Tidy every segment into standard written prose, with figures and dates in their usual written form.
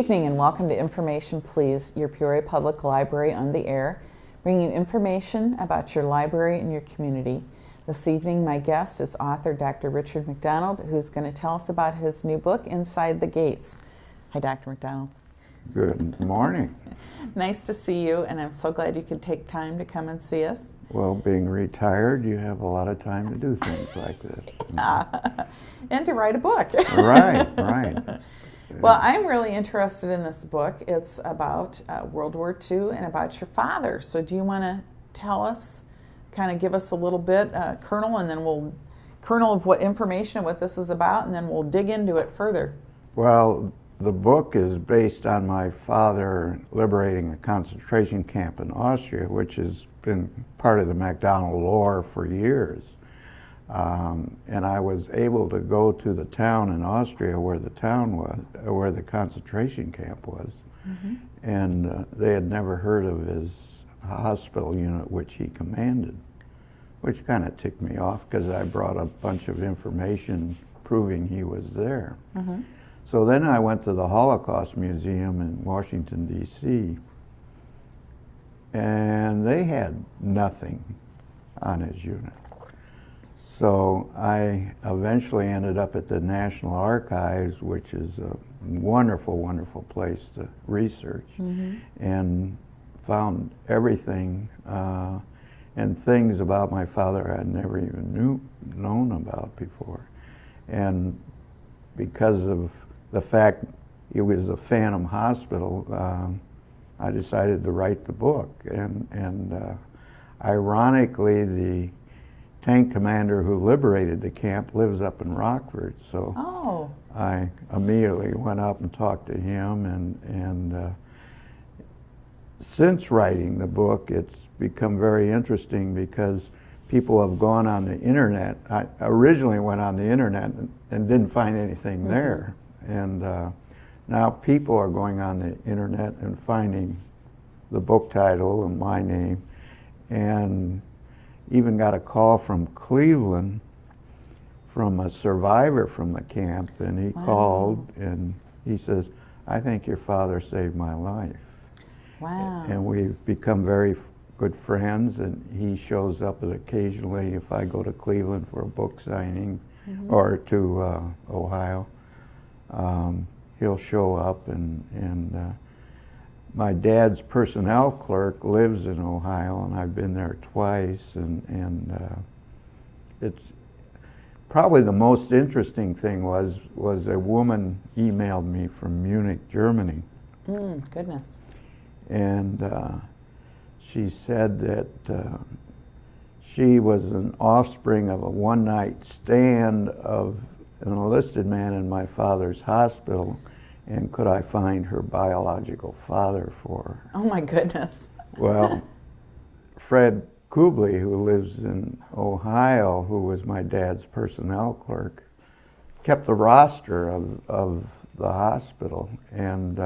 evening and welcome to Information Please, your Peoria Public Library on the air, bringing you information about your library and your community. This evening my guest is author Dr. Richard Macdonald, who's going to tell us about his new book, Inside the Gates. Hi, Dr. Macdonald. Good morning. Nice to see you, and I'm so glad you could take time to come and see us. Well, being retired, you have a lot of time to do things like this. And to write a book. Right. Well, I'm really interested in this book. It's about World War II and about your father. So do you want to tell us, kind of give us a little bit, kernel, and then kernel of what information, what this is about, and then we'll dig into it further. Well, the book is based on my father liberating a concentration camp in Austria, which has been part of the Macdonald lore for years. And I was able to go to the town in Austria where the town was, where the concentration camp was, and they had never heard of his hospital unit, which he commanded, which kind of ticked me off because I brought a bunch of information proving he was there. So then I went to the Holocaust Museum in Washington, D.C., and they had nothing on his unit. So I eventually ended up at the National Archives, which is a wonderful, wonderful place to research, and found everything and things about my father I'd never even known about before. And because of the fact it was a phantom hospital, I decided to write the book. And ironically, the tank commander who liberated the camp lives up in Rockford, so I immediately went up and talked to him, and since writing the book it's become very interesting because people have gone on the internet. I originally went on the internet and didn't find anything there, and now people are going on the internet and finding the book title and my name, and even got a call from Cleveland from a survivor from the camp, and he called and he says, "I think your father saved my life." Wow. And we've become very good friends, and he shows up occasionally if I go to Cleveland for a book signing or to Ohio. He'll show up, and my dad's personnel clerk lives in Ohio, and I've been there twice, and it's probably the most interesting thing was a woman emailed me from Munich, Germany. Goodness. And she said that she was an offspring of a one-night stand of an enlisted man in my father's hospital, and could I find her biological father for her? Oh my goodness. Well, Fred Kubley, who lives in Ohio, who was my dad's personnel clerk, kept the roster of the hospital, and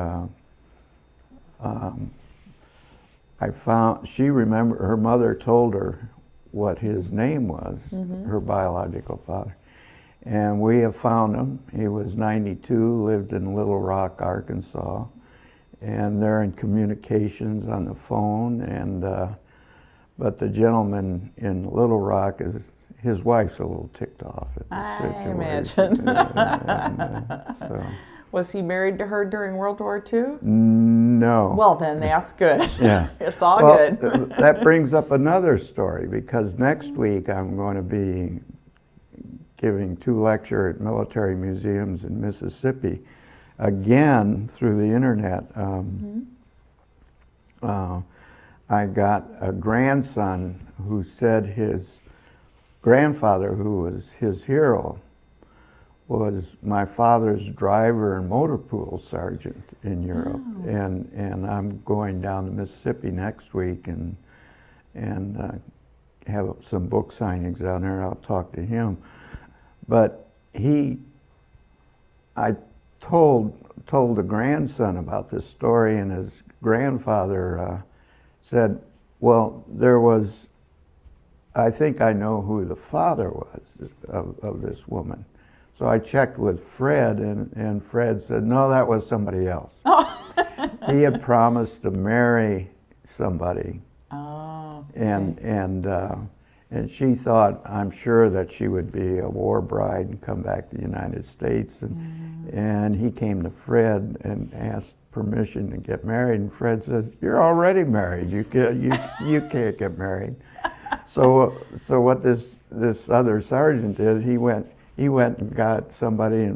I found, she remembered, her mother told her what his name was, her biological father. And we have found him. He was 92, lived in Little Rock, Arkansas, and they're in communications on the phone. And but the gentleman in Little Rock his wife's a little ticked off at the situation. I imagine. So. Was he married to her during World War II? No. Well, then that's good. Yeah. It's all good. That brings up another story, because next week I'm going to be giving 2 lectures at military museums in Mississippi, again through the internet. I got a grandson who said his grandfather, who was his hero, was my father's driver and motor pool sergeant in Europe. And I'm going down to Mississippi next week and have some book signings down there. I'll talk to him. But I told the grandson about this story, and his grandfather said, well, I think I know who the father was of this woman. So I checked with Fred, and Fred said, no, that was somebody else. Oh. He had promised to marry somebody. Oh. Okay. And she thought, I'm sure, that she would be a war bride and come back to the United States. And he came to Fred and asked permission to get married. And Fred said, you're already married. You can't get married. So what this other sergeant did, he went and got somebody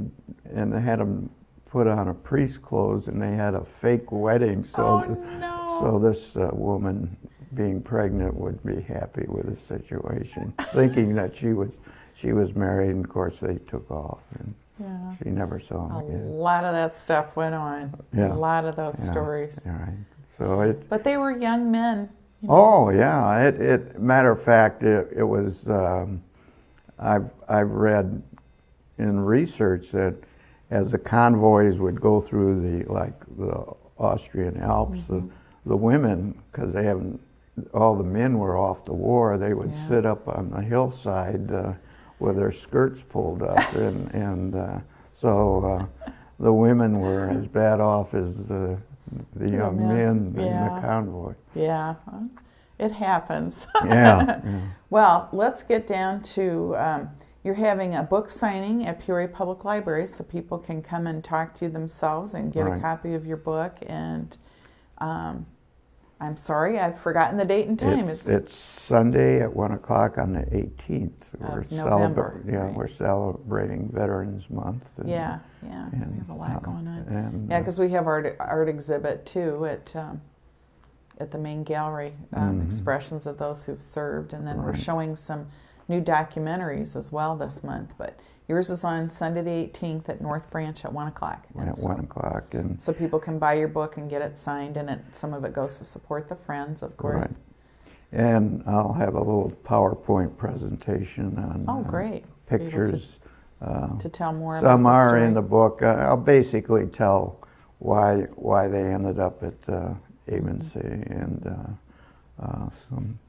and they had him put on a priest's clothes, and they had a fake wedding. So this woman, being pregnant, would be happy with the situation, thinking that she was married. And of course, they took off, and she never saw him again. A lot of that stuff went on. Yeah. A lot of those stories. Yeah, right. So but they were young men. You know? Oh yeah. Matter of fact, it was. I've read in research that as the convoys would go through the Austrian Alps, the women, because all the men were off to war, they would sit up on the hillside with their skirts pulled up, and so the women were as bad off as the young men in the convoy. Yeah, it happens. Yeah. Well, let's get down to, you're having a book signing at Peoria Public Library, so people can come and talk to you themselves and get a copy of your book. And I'm sorry, I've forgotten the date and time. It's Sunday at 1 o'clock on the 18th. Of November. We're celebrating Veterans Month. And, we have a lot going on. Because we have art exhibit too at the main gallery, expressions of those who've served, and then we're showing some new documentaries as well this month. But yours is on Sunday the 18th at North Branch at 1 o'clock. At 1 o'clock. So people can buy your book and get it signed, and some of it goes to support the Friends, of course. Right. And I'll have a little PowerPoint presentation on great. Pictures. To tell more about the story. Some are in the book. I'll basically tell why they ended up at Ebensee and some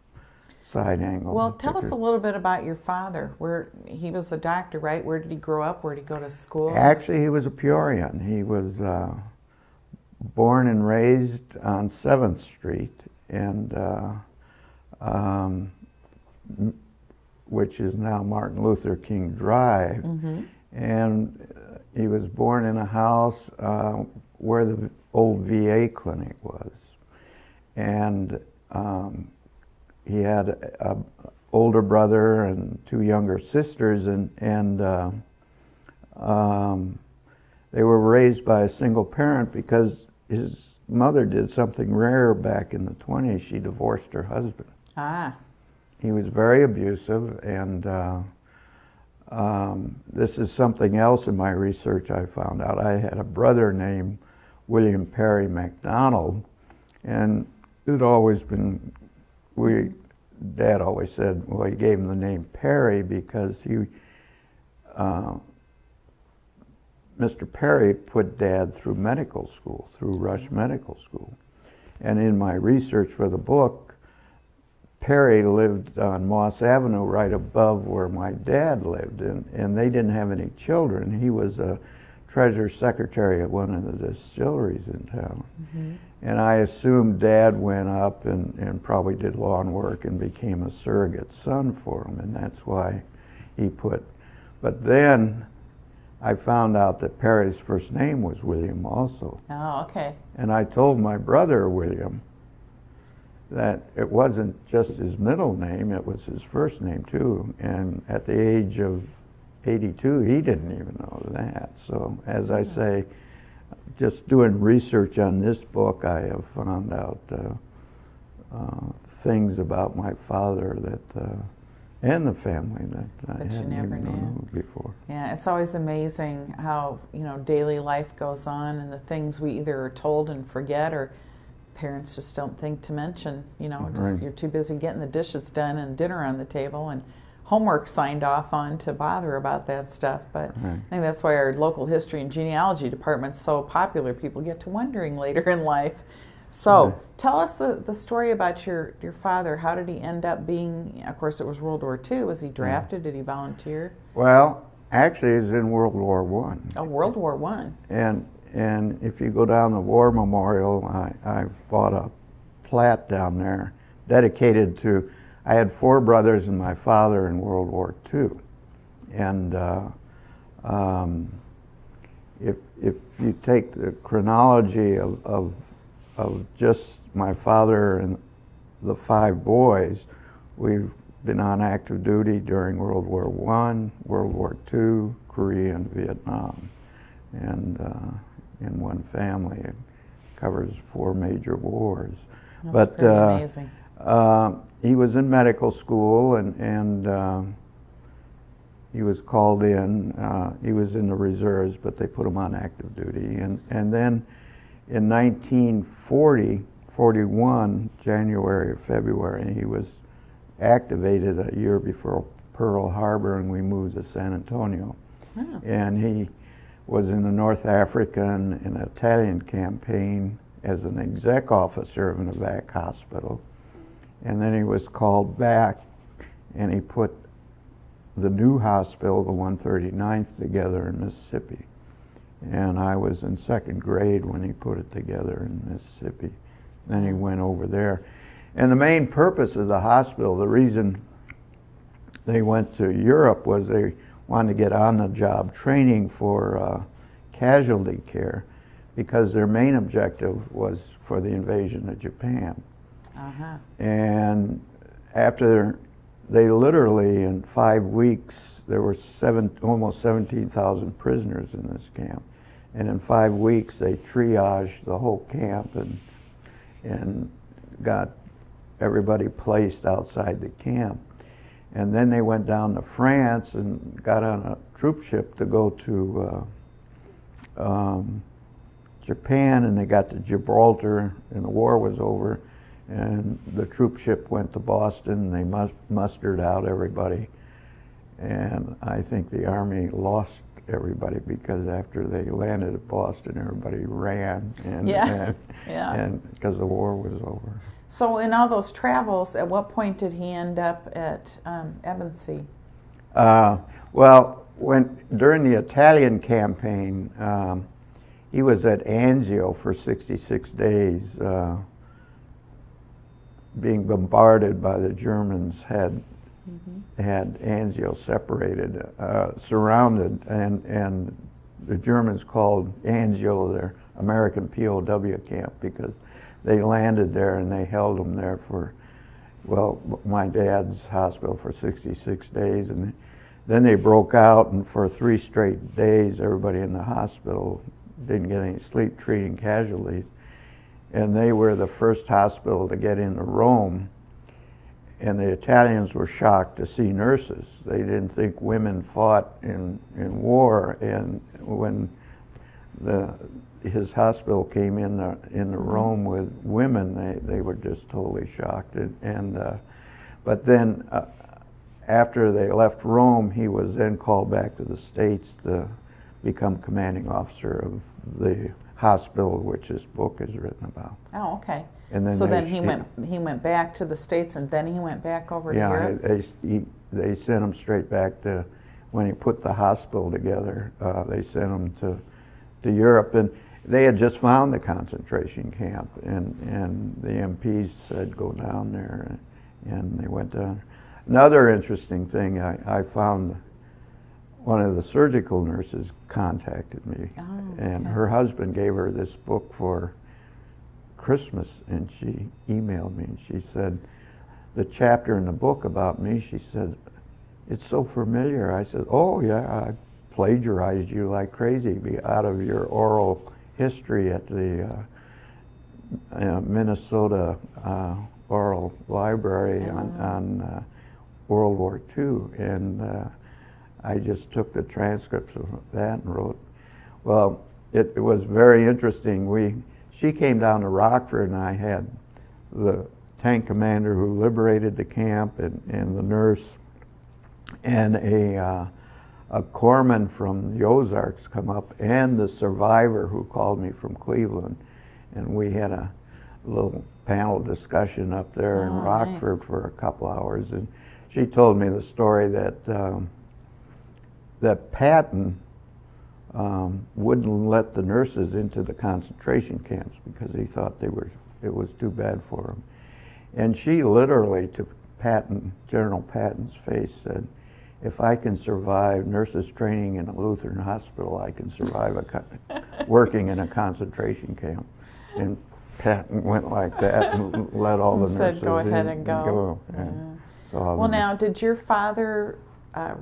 side angles. Well, tell us a little bit about your father. He was a doctor, right? Where did he grow up? Where did he go to school? Actually, he was a Peorian. He was born and raised on 7th Street, and which is now Martin Luther King Drive. And he was born in a house where the old VA clinic was. And he had an older brother and 2 younger sisters, and they were raised by a single parent because his mother did something rare back in the 20s. She divorced her husband. He was very abusive, and this is something else in my research I found out. I had a brother named William Perry Macdonald, and it always been, Dad always said, well, he gave him the name Perry because Mr. Perry put Dad through medical school, through Rush Medical School. And in my research for the book, Perry lived on Moss Avenue right above where my dad lived, and they didn't have any children. He was a treasurer secretary at one of the distilleries in town. And I assumed Dad went up and probably did lawn work and became a surrogate son for him, and that's why he put. But then I found out that Perry's first name was William also. Oh, okay. And I told my brother William that it wasn't just his middle name, it was his first name too. And at the age of 82, he didn't even know that. So as I say, just doing research on this book, I have found out things about my father that and the family that I hadn't even known before. Yeah, it's always amazing how daily life goes on, and the things we either are told and forget, or parents just don't think to mention. You're too busy getting the dishes done and dinner on the table and homework signed off on to bother about that stuff. But I think that's why our local history and genealogy department's so popular. People get to wondering later in life. So tell us the story about your father. How did he end up being, of course it was World War II, was he drafted? Did he volunteer? Well, Actually, it's in World War One. Oh, World War One. And if you go down the War Memorial, I bought a plaque down there dedicated to. I had 4 brothers and my father in World War II, and if you take the chronology of just my father and the 5 boys, we've been on active duty during World War I, World War II, Korea, and Vietnam, and in one family it covers 4 major wars. That's pretty amazing. He was in medical school, and he was called in. He was in the reserves, but they put him on active duty. And then in 1941, January or February, he was activated a year before Pearl Harbor, and we moved to San Antonio. Oh. And he was in the North African and Italian campaign as an exec officer of an evac hospital. And then he was called back, and he put the new hospital, the 139th, together in Mississippi. And I was in 2nd grade when he put it together in Mississippi. Then he went over there. And the main purpose of the hospital, the reason they went to Europe, was they wanted to get on-the-job training for casualty care, because their main objective was for the invasion of Japan. Uh-huh. And after they literally, in 5 weeks, there were almost 17,000 prisoners in this camp. And in 5 weeks, they triaged the whole camp and got everybody placed outside the camp. And then they went down to France and got on a troop ship to go to Japan, and they got to Gibraltar, and the war was over. And the troop ship went to Boston, and they mustered out everybody. And I think the Army lost everybody, because after they landed at Boston, everybody ran, and because the war was over. So in all those travels, at what point did he end up at Ebensee? Well, during the Italian campaign, he was at Anzio for 66 days. Being bombarded by the Germans, had Anzio separated, surrounded, and the Germans called Anzio their American POW camp, because they landed there and they held them there for, well, my dad's hospital for 66 days, and then they broke out, and for 3 straight days everybody in the hospital didn't get any sleep treating casualties. And they were the first hospital to get into Rome, and the Italians were shocked to see nurses. They didn't think women fought in war, and when his hospital came into Rome with women, they were just totally shocked. But then after they left Rome, he was then called back to the States to become commanding officer of the hospital, which this book is written about. Oh, okay. And then so then he went back to the States, and then he went back over to Europe? Yeah, they sent him straight back to, when he put the hospital together, they sent him to Europe. And they had just found the concentration camp, and the MPs said go down there, and they went down. Another interesting thing, I found one of the surgical nurses contacted me, and her husband gave her this book for Christmas, and she emailed me, and she said, the chapter in the book about me, she said, it's so familiar. I said, oh yeah, I plagiarized you like crazy out of your oral history at the Minnesota Oral Library on World War II, and I just took the transcripts of that and wrote. Well, it was very interesting. She came down to Rockford, and I had the tank commander who liberated the camp, and the nurse, and a corpsman from the Ozarks come up, and the survivor who called me from Cleveland, and we had a little panel discussion up there in Rockford for a couple hours, and she told me the story that that Patton wouldn't let the nurses into the concentration camps because he thought it was too bad for them. And she literally, to Patton, General Patton's face, said, "If I can survive nurses training in a Lutheran hospital, I can survive working in a concentration camp." And Patton went like that and let all the nurses said, "Go ahead in and go." And Well, now, did your father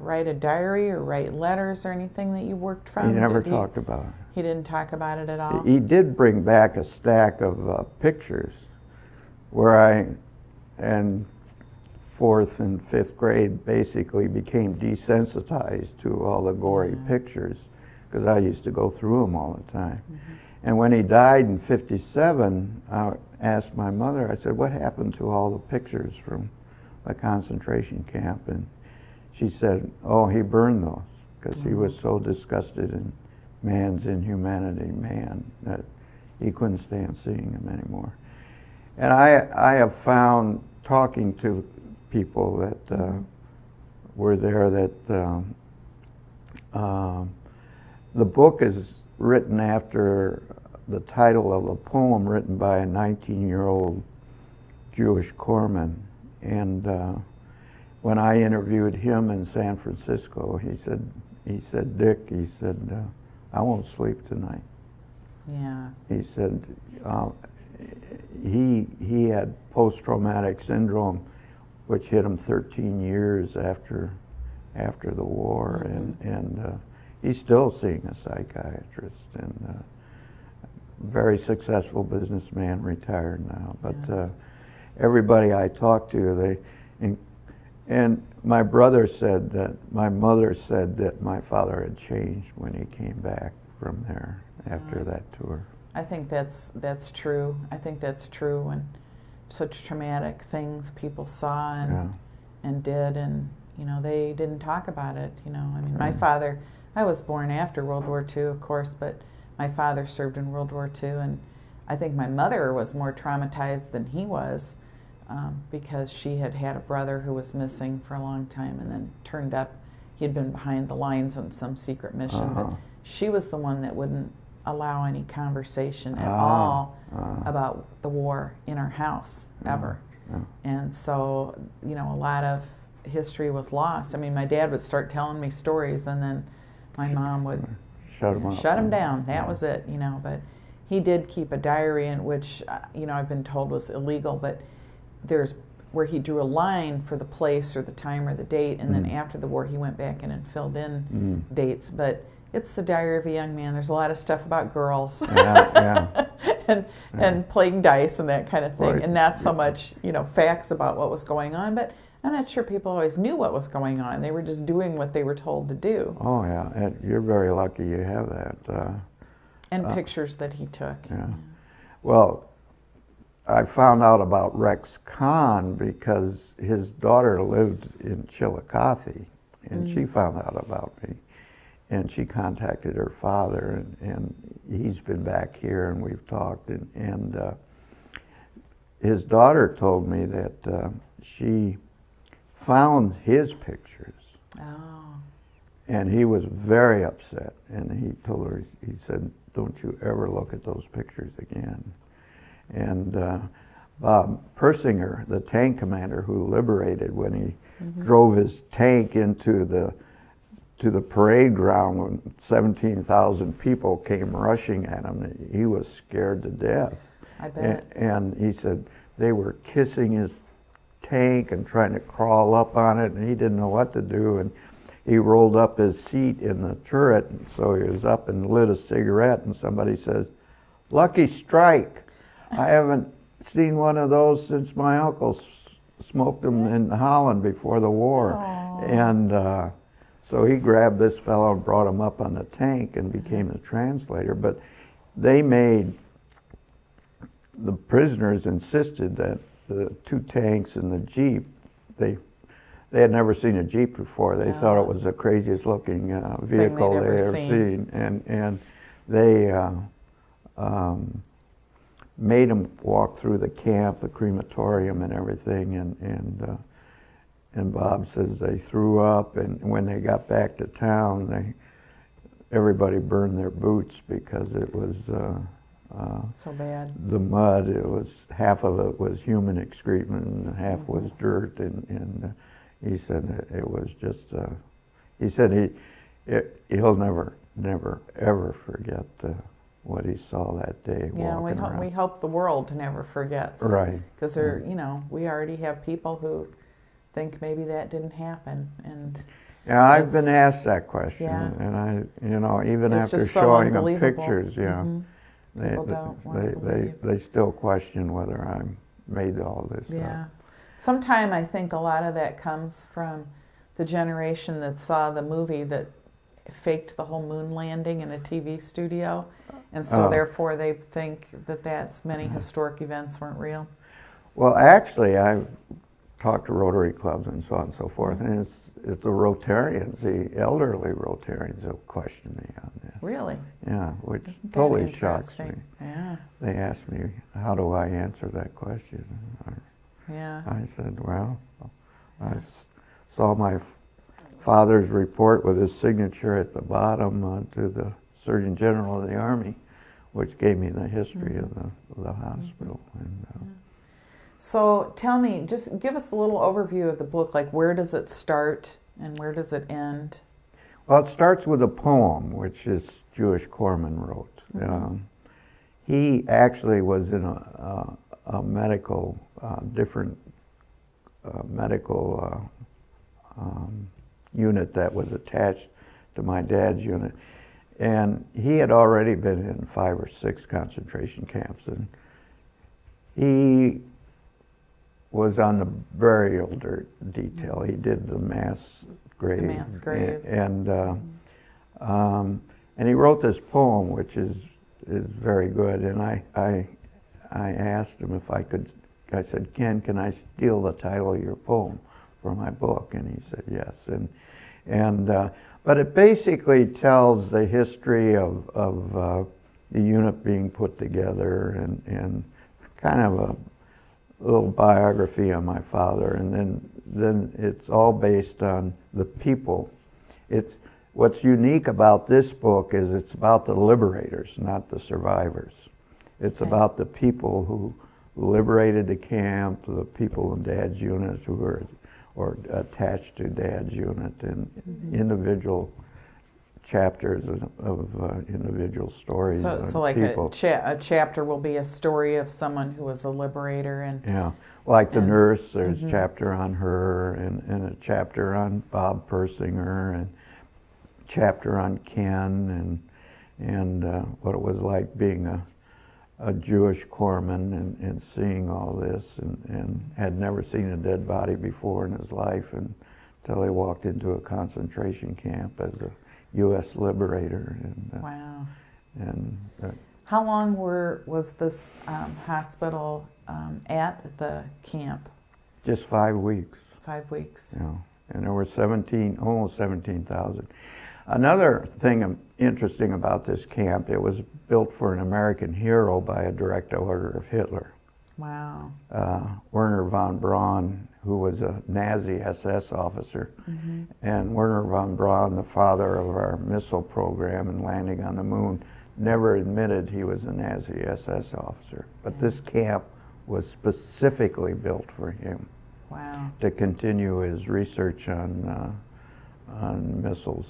write a diary or write letters or anything that you worked from? He never talked about it. He didn't talk about it at all? He did bring back a stack of pictures where I, in 4th and 5th grade, basically became desensitized to all the gory pictures because I used to go through them all the time. And when he died in 57, I asked my mother, I said, "What happened to all the pictures from the concentration camp?" And she said, "Oh, he burned those because he was so disgusted in man's inhumanity, that he couldn't stand seeing them anymore." And I have found, talking to people that were there, that the book is written after the title of a poem written by a 19-year-old Jewish corpsman. And when I interviewed him in San Francisco, he said, "Dick," he said, "I won't sleep tonight." Yeah. He said he had post-traumatic syndrome, which hit him 13 years after the war, and he's still seeing a psychiatrist, and very successful businessman, retired now. But everybody I talked to, and my brother said that my mother said that my father had changed when he came back from there after that tour. I think that's true. I think that's true when such traumatic things people saw and did, and they didn't talk about it. I mean, my father, I was born after World War II, of course, but my father served in World War II, and I think my mother was more traumatized than he was, because she had had a brother who was missing for a long time and then turned up. He had been behind the lines on some secret mission, but she was the one that wouldn't allow any conversation at all about the war in our house, ever. And so, a lot of history was lost. I mean, my dad would start telling me stories, and then my mom would shut him down. That was it, but he did keep a diary, in which, I've been told was illegal, but there's where he drew a line for the place or the time or the date, and then after the war he went back in and filled in dates. But it's the diary of a young man. There's a lot of stuff about girls and playing dice and that kind of thing, and not so much facts about what was going on. But I'm not sure people always knew what was going on. They were just doing what they were told to do. Oh yeah, and you're very lucky you have that. And pictures that he took. Yeah. Well, I found out about Rex Kahn because his daughter lived in Chillicothe, and she found out about me, and she contacted her father, and he's been back here, and we've talked, and his daughter told me that she found his pictures. Oh. And he was very upset, and he told her, he said, "Don't you ever look at those pictures again." And Bob Persinger, the tank commander who liberated, when he drove his tank into the parade ground when 17,000 people came rushing at him, he was scared to death. I bet. And he said they were kissing his tank and trying to crawl up on it, and he didn't know what to do. And he rolled up his seat in the turret, and so he was up and lit a cigarette, and somebody says, "Lucky strike. I haven't seen one of those since my uncle smoked them in Holland before the war." Aww. And so he grabbed this fellow and brought him up on the tank and became the translator. But they made, the prisoners insisted that the two tanks and the Jeep, they had never seen a Jeep before. They thought it was the craziest looking vehicle they'd ever seen. And they made them walk through the camp, the crematorium and everything, and Bob says they threw up, and when they got back to town, everybody burned their boots because it was so bad. The mud. It was half of it was human excrement and half was dirt, and he said it was just. He said he'll never ever forget what he saw that day. Yeah, we hope the world never forgets. Right. Because we already have people who think maybe that didn't happen, and yeah, I've been asked that question, yeah. and I even it's after just so showing them unbelievable. pictures, yeah, they still question whether I made all this yeah. up. Sometime I think a lot of that comes from the generation that saw the movie that faked the whole moon landing in a TV studio, and so therefore they think that many historic events weren't real. Well, actually, I've talked to Rotary clubs and so on and so forth, and it's the Rotarians, the elderly Rotarians, who question me on this. Really? Yeah, which Isn't that totally shocks me. Yeah. They asked me, how do I answer that question? Yeah. I said, well, I saw my father's report with his signature at the bottom to the Surgeon General of the Army, which gave me the history of the hospital. And, So tell me, just give us a little overview of the book. Like, where does it start and where does it end? Well, it starts with a poem, which this Jewish corpsman wrote. He actually was in a medical, different medical unit that was attached to my dad's unit. And he had already been in 5 or 6 concentration camps. And he was on the burial detail. He did the mass graves. The mass graves. And he wrote this poem, which is very good. And I asked him if I could. I said, Ken, can I steal the title of your poem for my book? And he said yes. But it basically tells the history of the unit being put together and kind of a little biography on my father, and then it's all based on the people. What's unique about this book is it's about the liberators, not the survivors. It's about the people who liberated the camp, the people in Dad's unit who were or attached to Dad's unit, and individual chapters of individual stories. So like a chapter will be a story of someone who was a liberator, and yeah, like the nurse. There's a chapter on her, and a chapter on Bob Persinger, and chapter on Ken, and what it was like being a Jewish corpsman and seeing all this, and had never seen a dead body before in his life until he walked into a concentration camp as a U.S. liberator. And, wow. And how long was this hospital at the camp? Just 5 weeks. 5 weeks. Yeah, and there were almost 17,000. Another thing interesting about this camp, it was built for an American hero by a direct order of Hitler. Wow. Werner von Braun, who was a Nazi SS officer, and Werner von Braun, the father of our missile program and landing on the moon, never admitted he was a Nazi SS officer. But this camp was specifically built for him. Wow. To continue his research on missiles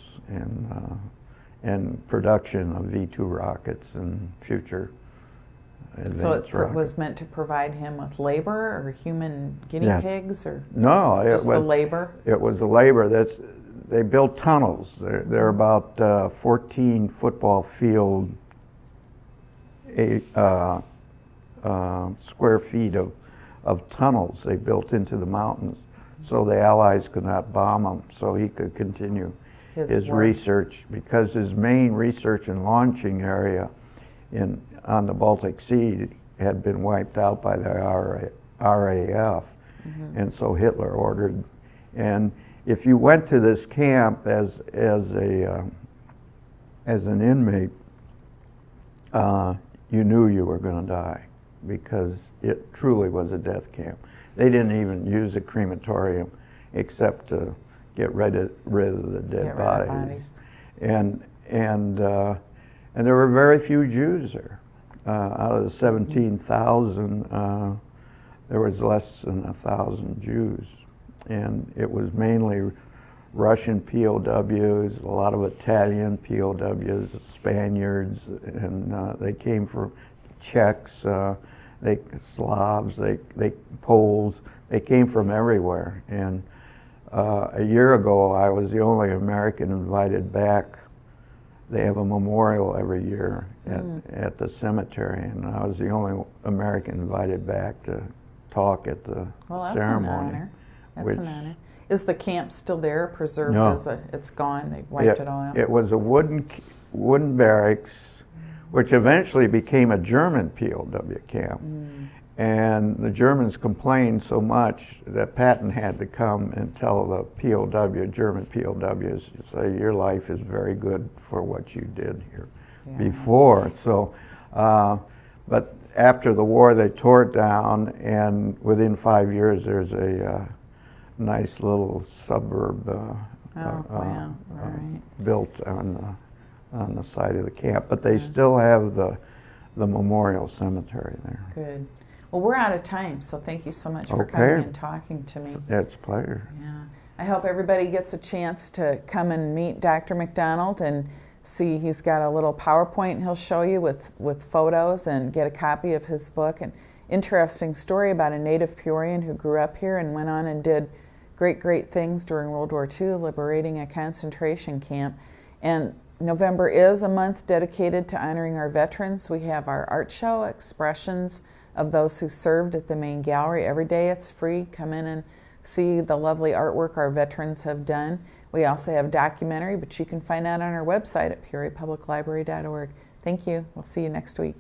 and production of V-2 rockets and future advanced rockets. So it was meant to provide him with labor or human guinea pigs, or no, it just was the labor? It was the labor. They built tunnels. They're about 14 football field square feet of tunnels they built into the mountains, so the Allies could not bomb them, so he could continue his research, because his main research and launching area on the Baltic Sea had been wiped out by the RAF, and so Hitler ordered. And if you went to this camp as an inmate, you knew you were going to die, because it truly was a death camp. They didn't even use a crematorium. except to get rid of the dead bodies. And there were very few Jews there. Out of the 17,000, there was less than 1,000 Jews, and it was mainly Russian POWs, a lot of Italian POWs, Spaniards, and they came from Czechs, Slavs, Poles. They came from everywhere. And a year ago, I was the only American invited back. They have a memorial every year at the cemetery, and I was the only American invited back to talk at the ceremony. An honor. That's an honor. Is the camp still there, preserved as it's gone? They wiped it all out? It was a wooden barracks, which eventually became a German POW camp. And the Germans complained so much that Patton had to come and tell the German POWs, say, your life is very good for what you did here before. So, but after the war, they tore it down, and within 5 years, there's a nice little suburb built on the side of the camp. But they still have the memorial cemetery there. Good. Well, we're out of time, so thank you so much for coming and talking to me. It's a pleasure. Yeah. I hope everybody gets a chance to come and meet Dr. Macdonald and see. He's got a little PowerPoint he'll show you with photos, and get a copy of his book. An interesting story about a native Peorian who grew up here and went on and did great things during World War II, liberating a concentration camp. And November is a month dedicated to honoring our veterans. We have our art show, Expressions of Those Who Served, at the main gallery. Every day it's free. Come in and see the lovely artwork our veterans have done. We also have a documentary, but you can find that on our website at peoriapubliclibrary.org. Thank you. We'll see you next week.